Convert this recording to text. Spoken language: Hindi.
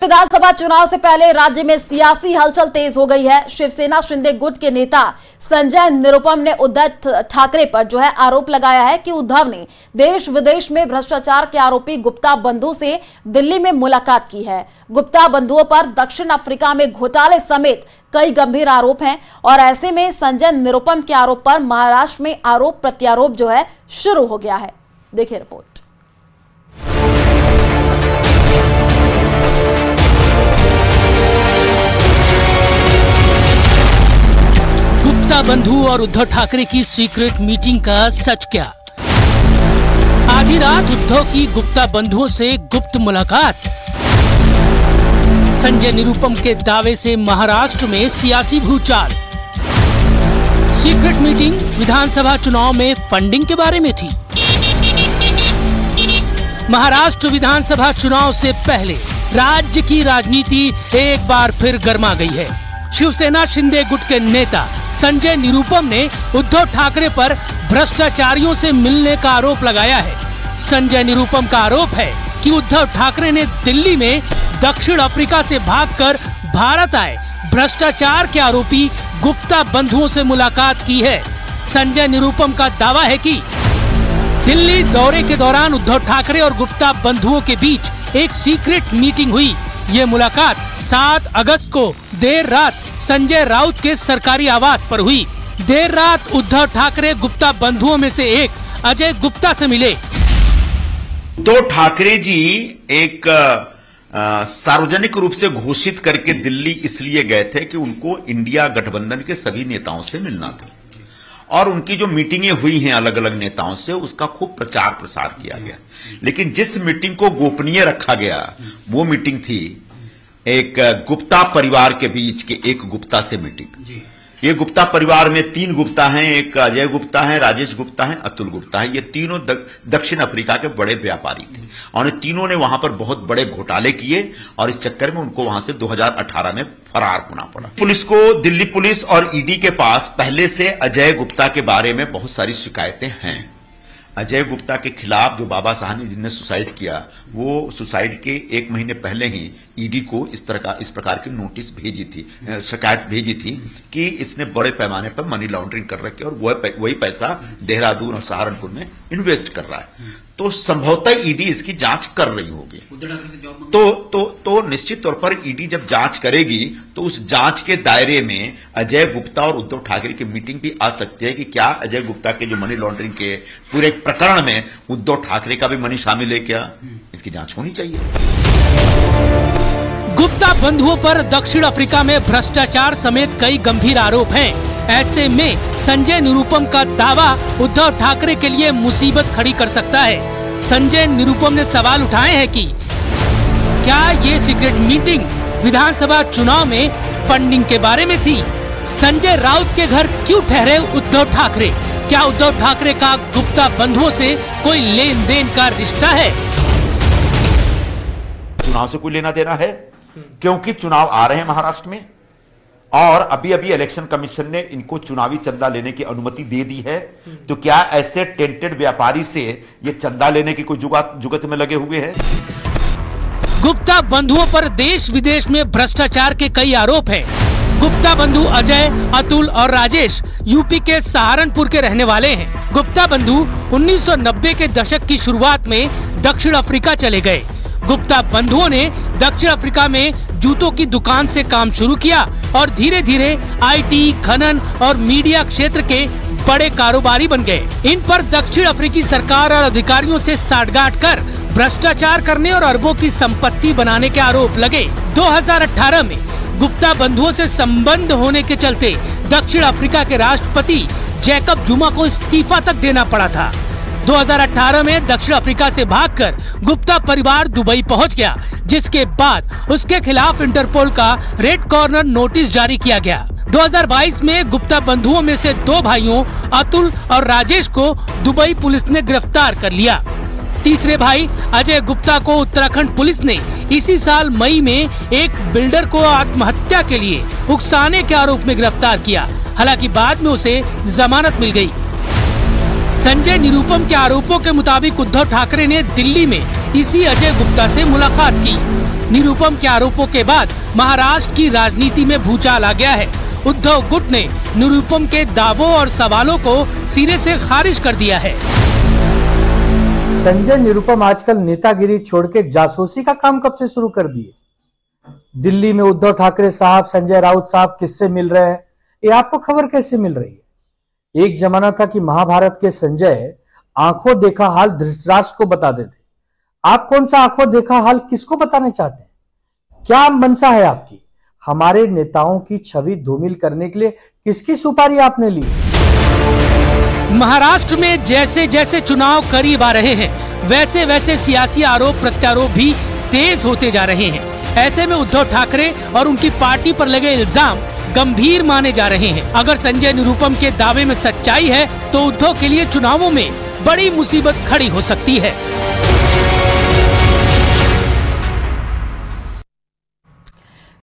विधानसभा चुनाव से पहले राज्य में सियासी हलचल तेज हो गई है। शिवसेना शिंदे गुट के नेता संजय निरुपम ने उद्धव ठाकरे पर आरोप लगाया है कि उद्धव ने देश विदेश में भ्रष्टाचार के आरोपी गुप्ता बंधु से दिल्ली में मुलाकात की है। गुप्ता बंधुओं पर दक्षिण अफ्रीका में घोटाले समेत कई गंभीर आरोप हैं और ऐसे में संजय निरुपम के आरोप पर महाराष्ट्र में आरोप प्रत्यारोप शुरू हो गया है। देखिए रिपोर्ट। गुप्ता बंधु और उद्धव ठाकरे की सीक्रेट मीटिंग का सच क्या? आधी रात उद्धव की गुप्ता बंधुओं से गुप्त मुलाकात। संजय निरुपम के दावे से महाराष्ट्र में सियासी भूचाल। सीक्रेट मीटिंग विधानसभा चुनाव में फंडिंग के बारे में थी। महाराष्ट्र विधानसभा चुनाव से पहले राज्य की राजनीति एक बार फिर गर्मा गई है। शिवसेना शिंदे गुट के नेता संजय निरुपम ने उद्धव ठाकरे पर भ्रष्टाचारियों से मिलने का आरोप लगाया है। संजय निरुपम का आरोप है कि उद्धव ठाकरे ने दिल्ली में दक्षिण अफ्रीका से भागकर भारत आए भ्रष्टाचार के आरोपी गुप्ता बंधुओं से मुलाकात की है। संजय निरुपम का दावा है कि दिल्ली दौरे के दौरान उद्धव ठाकरे और गुप्ता बंधुओं के बीच एक सीक्रेट मीटिंग हुई। ये मुलाकात 7 अगस्त को देर रात संजय राउत के सरकारी आवास पर हुई। देर रात उद्धव ठाकरे गुप्ता बंधुओं में से एक अजय गुप्ता से मिले। उद्धव ठाकरे जी एक सार्वजनिक रूप से घोषित करके दिल्ली इसलिए गए थे कि उनको इंडिया गठबंधन के सभी नेताओं से मिलना था और उनकी जो मीटिंगें हुई हैं अलग अलग नेताओं से उसका खूब प्रचार प्रसार किया गया। लेकिन जिस मीटिंग को गोपनीय रखा गया वो मीटिंग थी एक गुप्ता परिवार के बीच के एक गुप्ता से मीटिंग। ये गुप्ता परिवार में 3 गुप्ता हैं, एक अजय गुप्ता है, राजेश गुप्ता है, अतुल गुप्ता है। ये तीनों दक्षिण अफ्रीका के बड़े व्यापारी थे और तीनों ने वहां पर बहुत बड़े घोटाले किए और इस चक्कर में उनको वहां से 2018 में फरार होना पड़ा। पुलिस को, दिल्ली पुलिस और ईडी के पास पहले से अजय गुप्ता के बारे में बहुत सारी शिकायतें हैं। अजय गुप्ता के खिलाफ जो बाबा साहनी जिनने सुसाइड किया वो सुसाइड के 1 महीने पहले ही ईडी को इस प्रकार की नोटिस भेजी थी, शिकायत भेजी थी कि इसने बड़े पैमाने पर मनी लॉन्ड्रिंग कर रखी है और वही पैसा देहरादून और सहारनपुर में इन्वेस्ट कर रहा है। तो संभवतः ईडी इसकी जांच कर रही होगी। तो निश्चित तौर पर ईडी जब जांच करेगी तो उस जांच के दायरे में अजय गुप्ता और उद्धव ठाकरे की मीटिंग भी आ सकती है कि क्या अजय गुप्ता के जो मनी लॉन्ड्रिंग के पूरे प्रकरण में उद्धव ठाकरे का भी मनी शामिल है क्या, इसकी जांच होनी चाहिए। गुप्ता बंधुओं पर दक्षिण अफ्रीका में भ्रष्टाचार समेत कई गंभीर आरोप हैं। ऐसे में संजय निरुपम का दावा उद्धव ठाकरे के लिए मुसीबत खड़ी कर सकता है। संजय निरुपम ने सवाल उठाए हैं कि क्या ये सीक्रेट मीटिंग विधानसभा चुनाव में फंडिंग के बारे में थी? संजय राउत के घर क्यों ठहरे उद्धव ठाकरे? क्या उद्धव ठाकरे का गुप्ता बंधुओं से कोई लेन देन का रिश्ता है? चुनाव से कोई लेना देना है क्योंकि चुनाव आ रहे हैं महाराष्ट्र में और अभी इलेक्शन कमीशन ने इनको चुनावी चंदा लेने की अनुमति दे दी है। तो क्या ऐसे टेंटेड व्यापारी से ये चंदा लेने की कोई जुगत में लगे हुए हैं? गुप्ता बंधुओं पर देश विदेश में भ्रष्टाचार के कई आरोप हैं। गुप्ता बंधु अजय, अतुल और राजेश यूपी के सहारनपुर के रहने वाले हैं। गुप्ता बंधु 1990 के दशक की शुरुआत में दक्षिण अफ्रीका चले गए। गुप्ता बंधुओं ने दक्षिण अफ्रीका में जूतों की दुकान से काम शुरू किया और धीरे धीरे आईटी, खनन और मीडिया क्षेत्र के बड़े कारोबारी बन गए। इन पर दक्षिण अफ्रीकी सरकार और अधिकारियों से साठगांठ कर भ्रष्टाचार करने और अरबों की संपत्ति बनाने के आरोप लगे। 2018 में गुप्ता बंधुओं से संबंध होने के चलते दक्षिण अफ्रीका के राष्ट्रपति जैकब जुमा को इस्तीफा तक देना पड़ा था। 2018 में दक्षिण अफ्रीका से भागकर गुप्ता परिवार दुबई पहुंच गया, जिसके बाद उसके खिलाफ इंटरपोल का रेड कॉर्नर नोटिस जारी किया गया। 2022 में गुप्ता बंधुओं में से 2 भाइयों अतुल और राजेश को दुबई पुलिस ने गिरफ्तार कर लिया। तीसरे भाई अजय गुप्ता को उत्तराखंड पुलिस ने इसी साल मई में एक बिल्डर को आत्महत्या के लिए उकसाने के आरोप में गिरफ्तार किया। हालांकि बाद में उसे जमानत मिल गई। संजय निरुपम के आरोपों के मुताबिक उद्धव ठाकरे ने दिल्ली में इसी अजय गुप्ता से मुलाकात की। निरुपम के आरोपों के बाद महाराष्ट्र की राजनीति में भूचाल आ गया है। उद्धव गुट ने निरुपम के दावों और सवालों को सिरे से खारिज कर दिया है। संजय निरुपम आजकल नेतागिरी छोड़ के जासूसी का काम कब से शुरू कर दिए? दिल्ली में उद्धव ठाकरे साहब, संजय राउत साहब किससे मिल रहे हैं, ये आपको खबर कैसे मिल रही है? एक जमाना था कि महाभारत के संजय आंखों देखा हाल धृतराष्ट्र को बताते थे। आप कौन सा आंखों देखा हाल किसको बताने चाहते हैं? क्या मंशा है आपकी? हमारे नेताओं की छवि धूमिल करने के लिए किसकी सुपारी आपने ली? महाराष्ट्र में जैसे जैसे चुनाव करीब आ रहे हैं, वैसे वैसे सियासी आरोप प्रत्यारोप भी तेज होते जा रहे हैं। ऐसे में उद्धव ठाकरे और उनकी पार्टी पर लगे इल्जाम गंभीर माने जा रहे हैं। अगर संजय निरुपम के दावे में सच्चाई है तो उद्धव के लिए चुनावों में बड़ी मुसीबत खड़ी हो सकती है।